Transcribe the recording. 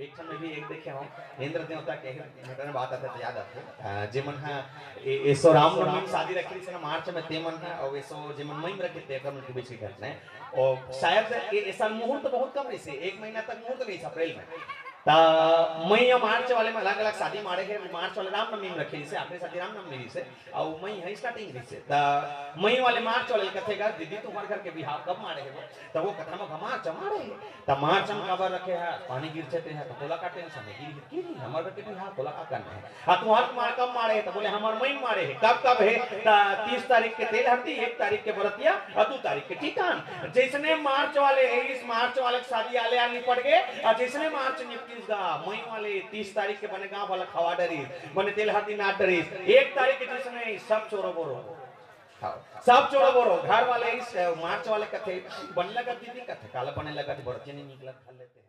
एक ठन में भी एक देखे हो इंद्र देवता के घटना बात आते तो याद आते जे मन है एसो राम नवमी में शादी रखी से मार्च में ते मन है और एसो जे मन मई में रखे ते कर के बीच की घटना है और शायद ऐसा मुहूर्त बहुत कम रही से 1 महीना तक मुहूर्त नहीं अप्रैल में ता मई या मार्च वाले में अलग अलग शादी मारे है मार्च वाले रामनवमी में रखे से आखिरी शादी रामनवमी से और मई है स्टार्टिंग रही से ता मई वाले मार्च वाले कथेगा दीदी तुम्हारे घर के बिहाव कब मारे है तो वो कथा में मार्च मारे है ता मार्च में कब रखे है पानी गिर जाते हैं तो कोला काटे हैं समय गिर नहीं हमारे के बिहाव कोला का करना है हां तुम्हारे मार कब मारे है तो बोले हमारे मई मारे है कब है ता 30 तारीख के तेल हल्दी 1 तारीख के बरतिया और 2 तारीख के टीकान जैसने मार्च वाले है इस मार्च वाले शादी आले आ निपट गए और जैसने मार्च मई वाले 30 तारीख के बने गांव वाला खवा डरी बने तेल हल्दी ना डरी 1 तारीख के जिसमें सब चोरो बोरो सब चोरो बोरो घर वाले इस मार्च वाले कथे बन लगा दीदी कथे काला बने लगा बड़ते नहीं निकला खा लेते